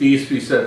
30%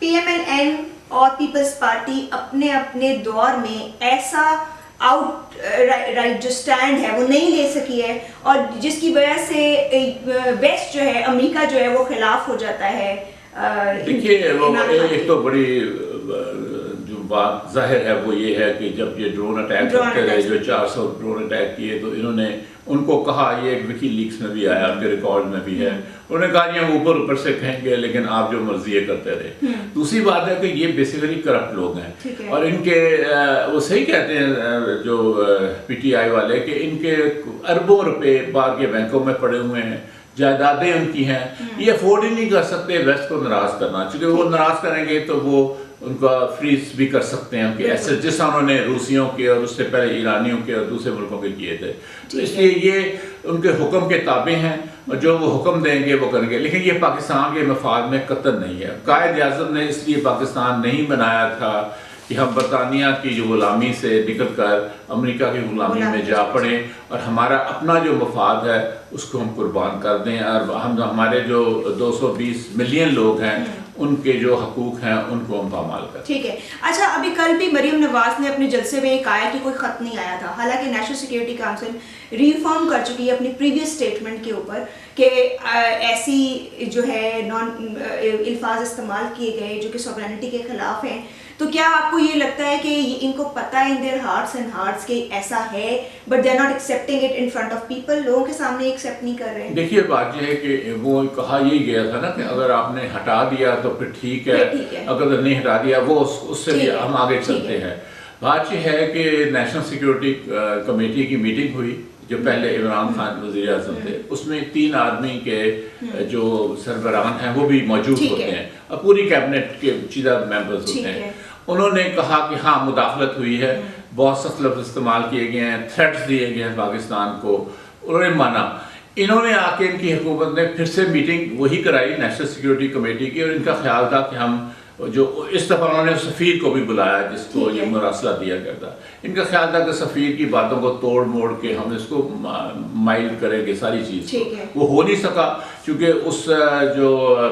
PMLN اور Peoples party اپنے اپنے دور میں ایسا آؤٹ رائٹ جو سٹینڈ ہے وہ نہیں لے سکی ہے, اور جس کی وجہ سے ویسٹ جو ہے, امریکہ جو ہے وہ خلاف ہو جاتا ہے. دیکھیے وہ ایک تو بڑی جو بات ظاہر ہے وہ یہ ہے کہ جب یہ ڈرون اٹیک کرتے رہے, جو 400 ڈرون اٹیک کیے, تو انہوں نے ان کو کہا, یہ ایک وکی لیکس میں بھی آیا, ان کے ریکارڈ میں بھی ہے, انہوں نے کہا یہ ہم اوپر سے کہیں گے لیکن آپ جو مرضی یہ کرتے رہے. دوسری بات ہے کہ یہ بیسیکلی کرپٹ لوگ ہیں, اور ان کے وہ صحیح کہتے ہیں جو پی ٹی آئی والے کہ ان کے اربوں روپے باہر کے بینکوں میں پڑے ہوئے ہیں, جائیدادیں ان کی ہیں, یہ افورڈ ہی نہیں کر سکتے ویسٹ کو ناراض کرنا, چونکہ وہ ناراض کریں گے تو وہ ان کا فریز بھی کر سکتے ہیں کہ ایسے جس طرح انہوں نے روسیوں کے اور اس سے پہلے ایرانیوں کے اور دوسرے ملکوں کے کیے تھے. تو اس لیے یہ ان کے حکم کے تابع ہیں, اور جو وہ حکم دیں گے وہ کریں گے. لیکن یہ پاکستان کے مفاد میں قطعاً نہیں ہے. قائد اعظم نے اس لیے پاکستان نہیں بنایا تھا کہ ہم برطانیہ کی جو غلامی سے نکل کر امریکہ کی غلامی میں جا پڑیں, اور ہمارا اپنا جو مفاد ہے اس کو ہم قربان کر دیں, اور ہم ہمارے جو 220 ملین لوگ ہیں ان کے جو حقوق ہیں ان کو ہم پامال کریں. ٹھیک ہے. اچھا, ابھی کل بھی مریم نواز نے اپنے جلسے میں ایک آیا کہ کوئی خط نہیں آیا تھا, حالانکہ نیشنل سیکیورٹی کاؤنسل ریفارم کر چکی ہے اپنی پریویس اسٹیٹمنٹ کے اوپر کہ ایسی جو ہے الفاظ استعمال کیے گئے جو کہ سوورینٹی کے خلاف ہیں. تو کیا آپ کو یہ لگتا ہے کہ ان کو پتہ ہے in their hearts and hearts کہ ایسا ہے, but they are not accepting it in front of people, لوگوں کے سامنے ایکسیپٹ نہیں کر رہے ہیں؟ دیکھیے بات یہ ہے کہ وہ کہا یہی گیا تھا نا کہ اگر آپ نے ہٹا دیا تو پھر ٹھیک ہے, اگر نہیں ہٹا دیا وہ اس سے بھی ہم آگے چلتے ہیں. بات یہ ہے کہ نیشنل سیکیورٹی کمیٹی کی میٹنگ ہوئی جو پہلے عمران خان وزیر اعظم تھے, اس میں 3 آدمی کے جو سربراہان ہیں وہ بھی موجود ہوتے ہیں, اور پوری کیبنٹ کے چیدہ ممبرز ہوتے ہیں. انہوں نے کہا کہ ہاں مداخلت ہوئی ہے, بہت سخت لفظ استعمال کیے گئے ہیں, تھریٹس دیے گئے ہیں پاکستان کو, انہوں نے مانا. انہوں نے آ کے ان کی حکومت نے پھر سے میٹنگ وہی کرائی نیشنل سیکیورٹی کمیٹی کی, اور ان کا خیال تھا کہ ہم جو اس دفعہ انہوں نے سفیر کو بھی بلایا جس کو یہ مراسلہ دیا کرتا. ان کا خیال تھا کہ سفیر کی باتوں کو توڑ موڑ کے ہم اس کو مائل کریں گے ساری چیز کو. وہ ہو نہیں سکا کیونکہ اس جو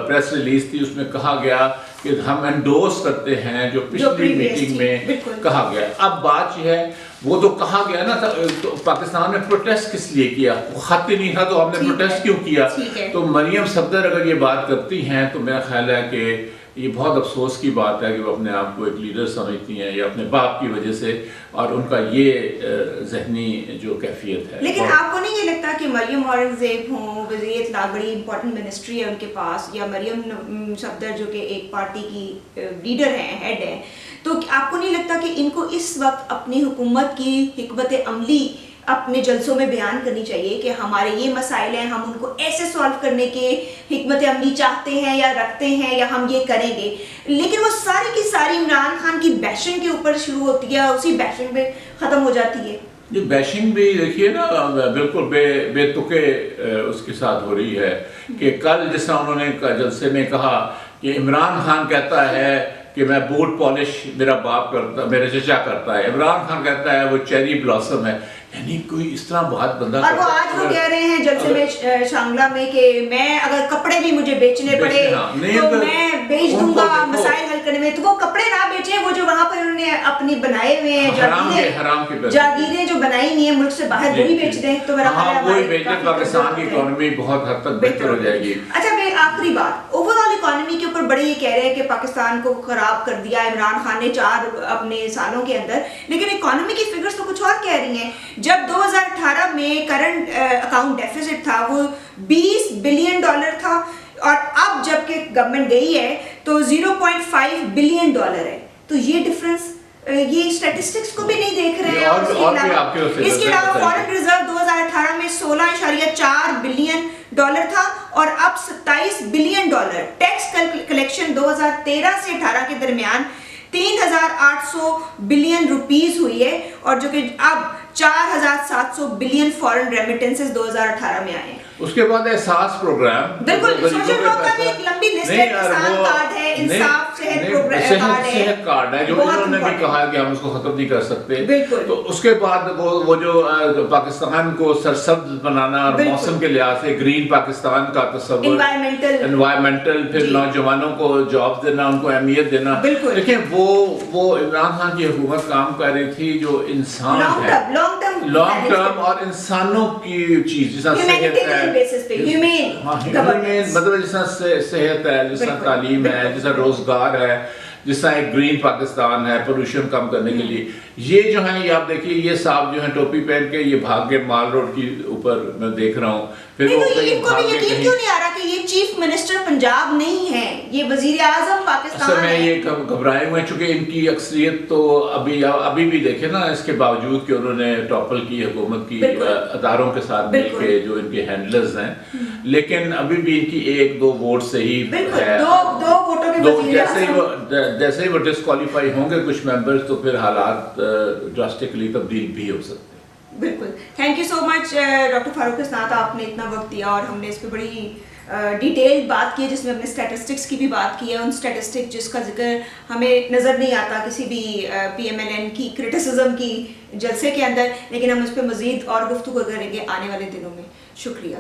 پریس ریلیز تھی اس میں کہا گیا کہ ہم انڈورس کرتے ہیں جو پچھلی میٹنگ میں کہا گیا. اب بات یہ ہے وہ تو کہا گیا نا, تو پاکستان نے پروٹیسٹ کس لیے کیا, خط ہی نہیں تھا تو ہم نے پروٹیسٹ کیوں کیا. تو مریم صفدر اگر یہ بات کرتی ہیں تو میرا خیال ہے کہ یہ بہت افسوس کی بات ہے کہ وہ اپنے آپ کو ایک لیڈر سمجھتی ہیں یا اپنے باپ کی وجہ سے, اور ان کا یہ ذہنی جو کیفیت ہے. لیکن آپ کو نہیں یہ لگتا کہ مریم اورنگزیب ہوں, وزیر اطلاع بڑی امپورٹنٹ منسٹری ہے ان کے پاس, یا مریم صفدر جو کہ ایک پارٹی کی لیڈر ہیں, ہیڈ ہیں, تو آپ کو نہیں لگتا کہ ان کو اس وقت اپنی حکومت کی حکمت عملی اپنے جلسوں میں بیان کرنی چاہیے کہ ہمارے یہ مسائل ہیں, ہم ان کو ایسے سالو کرنے کے حکمت عملی چاہتے ہیں یا رکھتے ہیں, یا ہم یہ کریں گے. لیکن وہ ساری کی ساری عمران خان کی بیشنگ کے اوپر شروع ہوتی ہے, اسی بیشنگ پہ ختم ہو جاتی ہے. یہ بیشنگ بھی دیکھیے نا بالکل بے تکے اس کے ساتھ ہو رہی ہے. کہ کل جس طرح انہوں نے جلسے میں کہا کہ عمران خان کہتا ہے کہ میں بوٹ پالش میرا باپ کرتا, میرے چچا کرتا ہے, عمران خان کہتا ہے وہ چیری بلاسم ہے. یعنی کوئی اس طرح بہت بندہ, اور وہ آج وہ کہہ رہے ہیں جلسے میں شانگلہ میں کہ میں اگر کپڑے بھی مجھے بیچنے پڑے تو میں بیچ دوں گا مسائل حل کرنے میں. تو وہ کپڑے نہ بیچیں, وہ جو وہاں پر انہوں نے اپنی بنائے ہوئے ہیں جاگیریں جو بنائی ہوئی ہیں ملک سے باہر, وہی بیچ دیں تو میرا خیال ہے پاکستان کی اکانومی بہت حد تک بہتر ہو جائے گی. اچھا میں آخری بات, اوور آل اکانومی کے اوپر بڑے یہ کہہ رہے ہیں کہ پاکستان کو خراب کر دیا عمران خان نے 4 اپنے سالوں کے اندر, لیکن اکانومی کی فگرز تو کچھ اور کہہ رہی ہیں. جب 2018 میں کرنٹ اکاؤنٹ ڈیفیسٹ تھا وہ $20 بلین تھا, اور اب جب کہ گورنمنٹ گئی ہے تو $0.5 بلین ہے. تو یہ ڈفرنس یہ اسٹیٹسٹکس کو بھی نہیں دیکھ رہے ہیں. اس کے علاوہ فارن ریزرو 2018 میں $16.4 بلین تھا, اور اب $27 بلین. ٹیکس کلیکشن 2013 سے 18 کے درمیان 3,800 بلین روپیز ہوئی ہے, اور جو کہ اب 4,700 بلین فارن ریمیٹنسز 2018 میں آئے ہیں. اس کے بعد احساس پروگرام بالکل سوشل ورک کا بھی ایک لمبی لسٹ ہے, کسان کارڈ ہے, انصاف صحت کارڈ ہے, صحت کارڈ ہے جو انہوں نے بھی کہا کہ ہم اس کو ختم نہیں کر سکتے. بالکل. تو اس کے بعد وہ جو پاکستان کو سرسبز بنانا اور موسم کے لحاظ سے گرین پاکستان کا تصور, انوائرمنٹل, پھر نوجوانوں کو جاب دینا, ان کو اہمیت دینا. دیکھیں وہ عمران خان کی حکومت کام کر رہی تھی جو انسان ہے لانگ ٹرم اور انسانوں کی چیز, جیسا صحت ہے, مطلب جیسا صحت ہے, جیسا تعلیم ہے, جیسا روزگار ہے, جس طرح ایک گرین پاکستان ہے پولوشن کم کرنے کے لیے. یہ جو ہیں یہ آپ دیکھیے یہ صاحب جو ہیں ٹوپی پہن کے یہ بھاگ کے مال روڈ کی اوپر میں دیکھ رہا ہوں. پھر وہ ان کو بھی یقین کیوں نہیں آ رہا کہ یہ چیف منسٹر پنجاب نہیں ہے, یہ وزیر اعظم پاکستان ہے. میں یہ گھبرائے ہوئے ہیں چونکہ ان کی اکثریت تو ابھی بھی دیکھیں نا, اس کے باوجود کہ انہوں نے ٹاپل کی حکومت کی اداروں کے ساتھ مل کے جو ان کے ہینڈلرز ہیں, لیکن ابھی بھی ان کی 1-2 ووٹ سے ہی ہے. جیسے ہی وہ ڈسکوالیفائی ہوں گے کچھ ممبرز تو پھر حالات ڈراسٹکلی تبدیل بھی ہو سکتے ہیں. بالکل. Thank you so much doctor Farooq Hasnat, آپ نے اتنا وقت دیا اور ہم نے اس پہ بڑی ڈیٹیل بات کی ہے جس میں ہم نے اسٹیٹسٹکس کی بھی بات کی ہے, ان اسٹیٹسٹک جس کا ذکر ہمیں نظر نہیں آتا کسی بھی پی ایم ایل این کی کرٹیسزم کی جلسے کے اندر, لیکن ہم اس پہ مزید اور گفتگو کریں گے آنے والے دنوں میں. شکریہ.